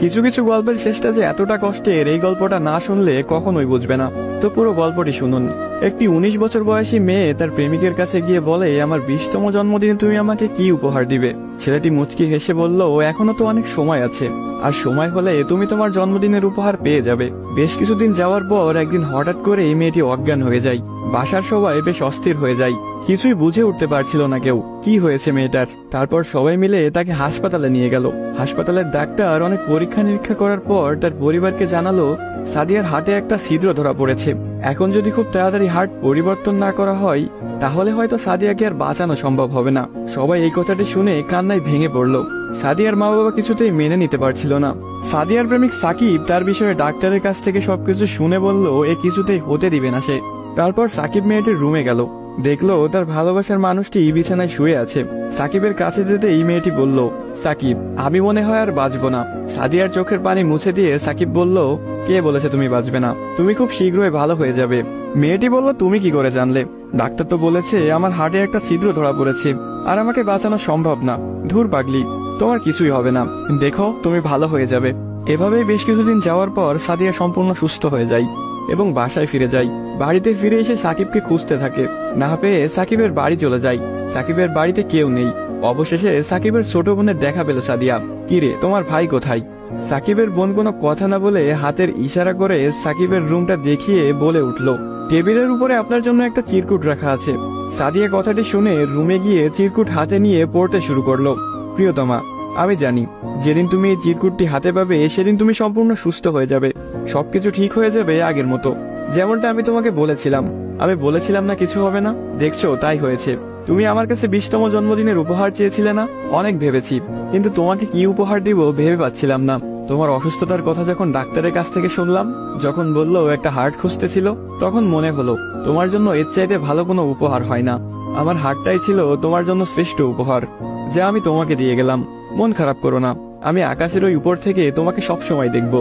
কিছু কিছু গল্পের শেষটা যে এতটা কষ্টের, এই গল্পটা না শুনলে কখনোই বুঝবে না। তো পুরো গল্পটি শুনুন। একটি 19 বছর বয়সী মেয়ে তার প্রেমিকের কাছে গিয়ে বলে, আমার 20তম জন্মদিনে তুমি আমাকে কি উপহার দিবে? ছেলেটি মুচকি হেসে বলল, এখনো তো অনেক সময় আছে, আর সময় হলে তুমি তোমার জন্মদিনের উপহার পেয়ে যাবে। বেশ কিছুদিন যাওয়ার পর একদিন হঠাৎ করে এই মেয়েটি অজ্ঞান হয়ে যায়। বাসার সবাই বেশ অস্থির হয়ে যায়, কিছুই বুঝে উঠতে পারছিল না কেউ কি হয়েছে মেয়েটার। তারপর সবাই মিলে তাকে হাসপাতালে নিয়ে গেল। হাসপাতালের ডাক্তার অনেক পরীক্ষা নিরীক্ষা করার পর তার পরিবারকে জানালো, সাদিয়ার হার্টে একটা ছিদ্র ধরা পড়েছে। এখন যদি খুব তাড়াতাড়ি হার্ট পরিবর্তন না করা হয়, তাহলে হয়তো সাদিয়াকে আর বাঁচানো সম্ভব হবে না। সবাই এই কথাটি শুনে কান্নায় ভেঙে পড়ল। সাদিয়ার মা বাবা কিছুতেই মেনে নিতে পারছিল না। সাদিয়ার প্রেমিক সাকিব তার বিষয়ে ডাক্তারের কাছ থেকে সবকিছু শুনে বলল, এ কিছুতেই হতে দিবে না সে। তারপর সাকিব মেয়েটির রুমে গেল, দেখলো তার ভালোবাসার মানুষটি বিছানায় শুয়ে আছে। সাকিবের কাছে যেতে এই মেয়েটি বলল, সাকিব, আমি মনে হয় আর বাঁচবো না। সাদিয়ার চোখের পানি মুছে দিয়ে সাকিব বলল, কে বলেছে তুমি বাঁচবে না? তুমি খুব শীঘ্রই ভালো হয়ে যাবে। মেয়েটি বলল, তুমি কি করে জানলে? ডাক্তার তো বলেছে আমার হার্টে একটা ছিদ্র ধরা পড়েছে, আর আমাকে বাঁচানো সম্ভব না। ধুর পাগলি, তোমার কিছুই হবে না, দেখো তুমি ভালো হয়ে যাবে। এভাবেই বেশ কিছুদিন যাওয়ার পর সাদিয়া সম্পূর্ণ সুস্থ হয়ে যায় এবং বাসায় ফিরে যায়। বাড়িতে ফিরে এসে সাকিবকে খুঁজতে থাকে, না পেয়ে সাকিবের বাড়ি চলে যায়। সাকিবের বাড়িতে কেউ নেই। অবশেষে সাকিবের ছোট বোনের দেখা পেল সাদিয়া। কিরে, তোমার ভাই কোথায়? সাকিবের বোন কোনো কথা না বলে হাতের ইশারা করে সাকিবের রুমটা দেখিয়ে বলে উঠল, টেবিলের উপরে আপনার জন্য একটা চিরকুট রাখা আছে। সাদিয়া কথাটি শুনে রুমে গিয়ে চিরকুট হাতে নিয়ে পড়তে শুরু করলো। প্রিয়তমা, আমি জানি যেদিন তুমি এই চিরকুটটি হাতে পাবে সেদিন তুমি সম্পূর্ণ সুস্থ হয়ে যাবে, সবকিছু ঠিক হয়ে যাবে আগের মতো, যেমনটা আমি তোমাকে বলেছিলাম। আমি বলেছিলাম না কিছু হবে না, দেখছো তাই হয়েছে। তুমি আমার কাছে 20তম জন্মদিনের উপহার চেয়েছিলে না? অনেক ভেবেছি, কিন্তু তোমাকে কি উপহার দিব ভেবে পাচ্ছিলাম না। তোমার অসুস্থতার কথা যখন ডাক্তারের কাছ থেকে শুনলাম, যখন বললো একটা হার্ট খুঁজতেছিল, তখন মনে হলো তোমার জন্য এর চাইতে ভালো কোনো উপহার হয় না। আমার হার্টটাই ছিল তোমার জন্য শ্রেষ্ঠ উপহার, যা আমি তোমাকে দিয়ে গেলাম। মন খারাপ করো না, আমি আকাশের ওই উপর থেকে তোমাকে সব সময় দেখবো।